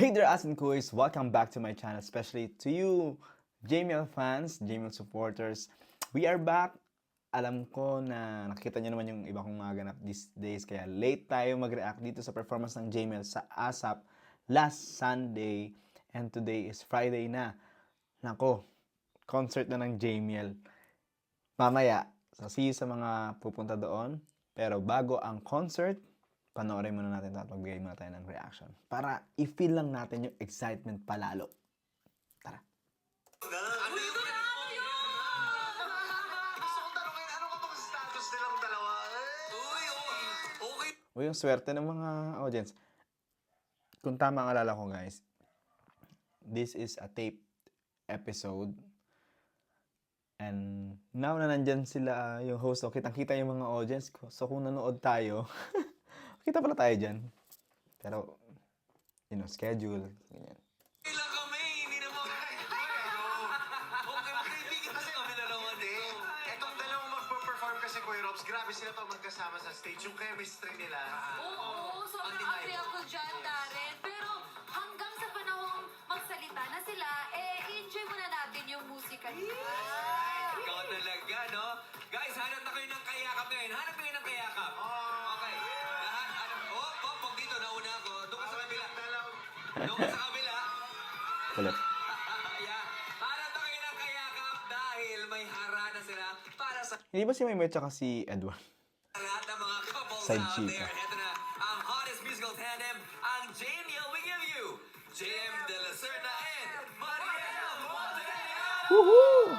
Hey there, Asin Kuys! Welcome back to my channel, especially to you, JML fans, JML supporters. We are back. Alam ko na nakikita nyo naman yung iba kong mga ganap these days, kaya late tayo mag-react dito sa performance ng JML sa ASAP last Sunday, and today is Friday na. Nako, concert na ng JML. Mamaya, so see you sa mga pupunta doon. Pero bago ang concert, panoorin muna natin at magbigay muna tayo ng reaction para i-feel lang natin yung excitement palalo. Tara. O yung swerte ng mga audience. Kung tama ang alala ko, guys, this is a taped episode. And now na nandyan sila, yung host, kitang-kita yung mga audience ko. So kung nanood tayo, kita pala tayo dyan. Pero, schedule. Ganyan. Ilang kami, hindi naman okay, magkaibigan kasi kami dalawa din. Etong dalawang magpo-perform kasi Kuya Robs, grabe sila to magkasama sa stage. Yung chemistry nila. Oo, sobrang agree ako dyan, Darren. Pero hanggang sa panahong magsalita na sila, enjoy muna natin yung musika nila. Ikaw talaga, no? Guys, hanap na kayo ng kayakap ngayon. Hanap kayo ng kayakap. Okay. Lahat, pag dito, nauna ako. Doon ka sa kabila. Doon ka sa kabila. Kulit. Yeah. Hanap na kayo ng kayakap dahil may harana sila para sa Hindi ba si Maymay tsaka si Edward? lahat ng mga couples Side out chika. there. Ito na, ang hottest musical tandem, ang JML We Give You, JM De La Serna and Mariel Montero! Woohoo!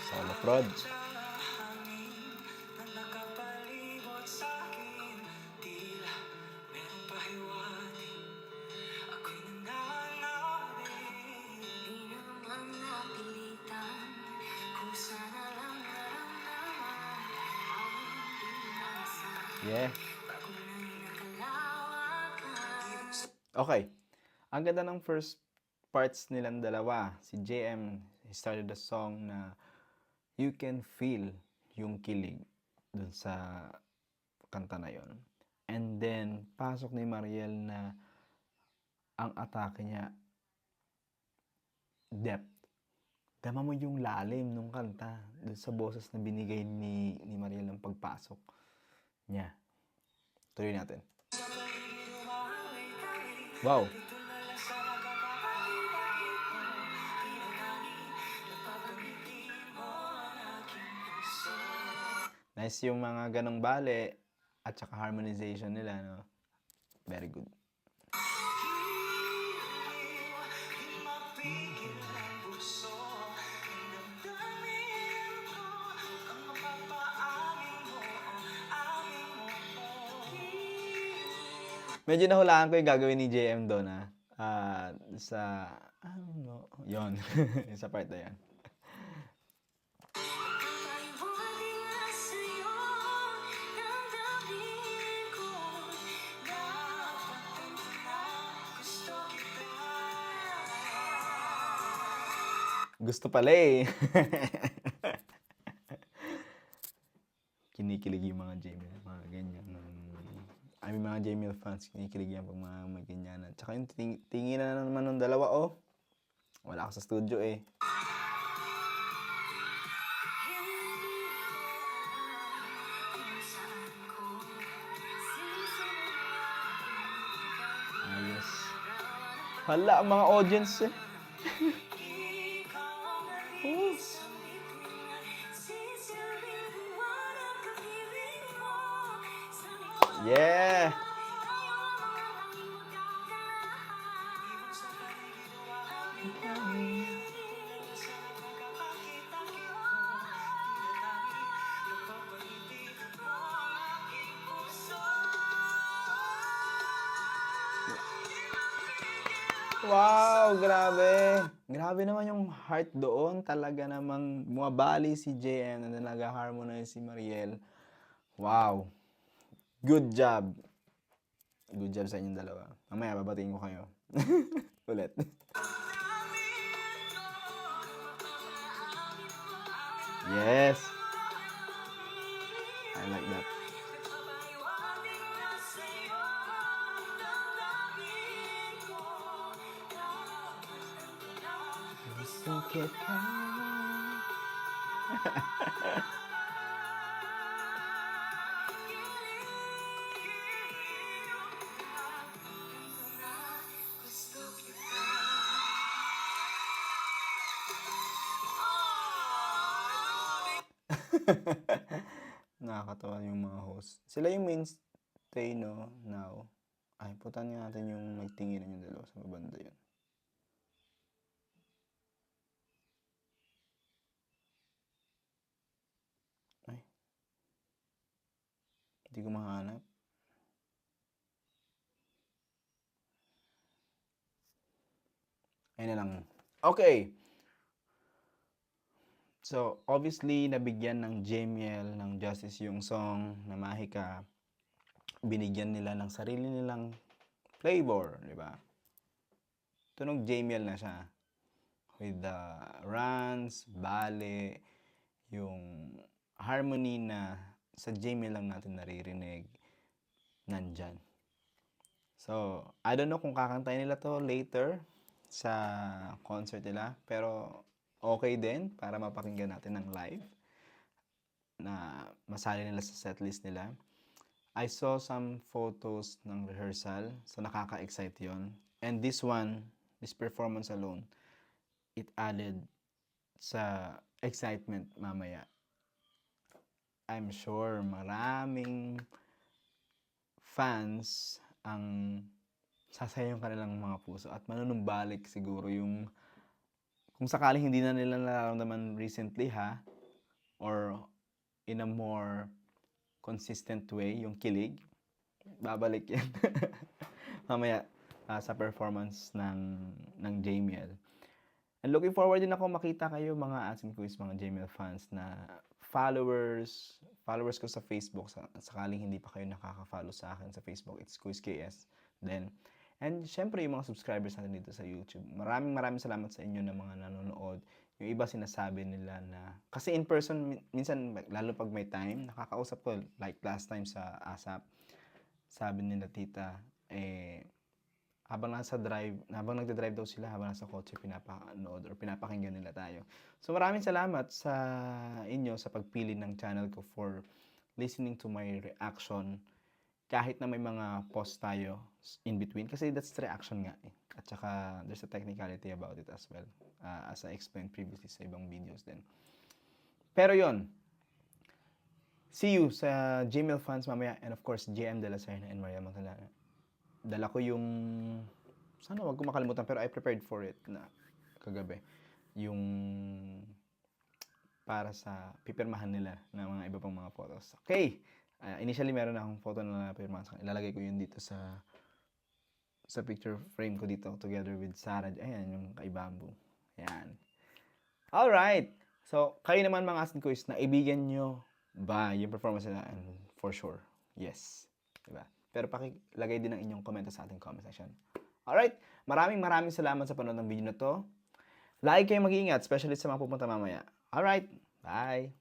Solo prod. Yeah. Okay. Ang ganda ng first parts nilang dalawa. Si JM, he started the song na you can feel yung kilig dun sa kanta na yon. And then, pasok ni Mariel na ang atake niya, depth. Dama mo yung lalim ng kanta dun sa boses na binigay ni Mariel ng pagpasok niya. Tuloy natin. Wow! Nice yung mga ganong bale at saka harmonization nila, no? Very good. Medyo nahulaan ko yung gagawin ni JM doon, sa, yon sa part na yan. Gusto pala eh. Kinikilig yung mga JML, mga ganyan. Mga JML fans, kinikilig yan pag mga may ganyan. Tsaka yung tingin na naman ng dalawa, oh. Wala ako sa studio eh. Ayos. Hala, ang mga audience eh. Yeah! Wow, grabe. Grabe naman yung heart doon. Talaga namang bumabali si JM na nag-harmonize si Mariel. Wow. Good job. Good job sa inyong dalawa. Mamaya, babatiin ko kayo. Ulit. Yes. Sungkit ka. Nakakatawa yung mga host. Sila yung mainstay, no, now. Ay, putan nga natin yung nagtinginan yung dalawa sa banda yun. Ay. Hindi ko mahanap. Ayun na lang. Okay. So, obviously, nabigyan ng Jamiel ng justice yung song na Mahika. Binigyan nila ng sarili nilang flavor, di ba? Tunog Jamiel na siya. With the runs, bale, yung harmony na sa Jamiel lang natin naririnig, nandyan. So, I don't know kung kakantayin nila to later sa concert nila, pero okay din para mapakinggan natin ng live na masali nila sa setlist nila. I saw some photos ng rehearsal, so nakaka-excite yon. And this one, this performance alone, it added sa excitement mamaya. I'm sure maraming fans ang sasaya yung kanilang mga puso at manunumbalik siguro yung kung sakaling hindi na nila nararamdaman recently or in a more consistent way yung kilig, babalik yan mamaya sa performance ng Jamiel. And looking forward din ako makita kayo mga Asin Quiz, mga Jamiel fans na followers ko sa Facebook. Sakaling hindi pa kayo nakaka-follow sa akin sa Facebook, it's Quiz KS then. And syempre yung mga subscribers natin dito sa YouTube. Maraming salamat sa inyo na mga nanonood. Yung iba sinasabi nila na, kasi in person, minsan, lalo pag may time, nakakausap ko, like last time sa ASAP, sabi nila tita, habang nagda-drive daw sila, habang nasa kotse, pinapanood or pinapakinggan nila tayo. So maraming salamat sa inyo sa pagpili ng channel ko for listening to my reaction. Kahit na may mga pause tayo in between, kasi that's the reaction nga eh. At saka there's a technicality about it as well, as I explained previously sa ibang videos din. Pero yon, see you sa Jamiel fans mamaya, and of course JM De La Serna and Maria Magdalena. Dala ko yung, sana wag ko makalimutan, pero I prepared for it na kagabi, yung para sa pipirmahan nila ng mga iba pang mga photos. Okay. Initially, meron akong photo na napirmahan sa kanila. Ilalagay ko yun dito sa picture frame ko dito together with Sarah. Ayan, yung kay Bamboo. Ayan. Alright. So, kayo naman mga Asin Quiz, naibigan nyo ba yung performance nila? And for sure, yes. Diba? Pero pakilagay din ang inyong komento sa ating comment section. Alright. Maraming salamat sa panonood ng video na to. Lagi kayong mag-iingat, especially sa mga pupunta mamaya. Alright. Bye.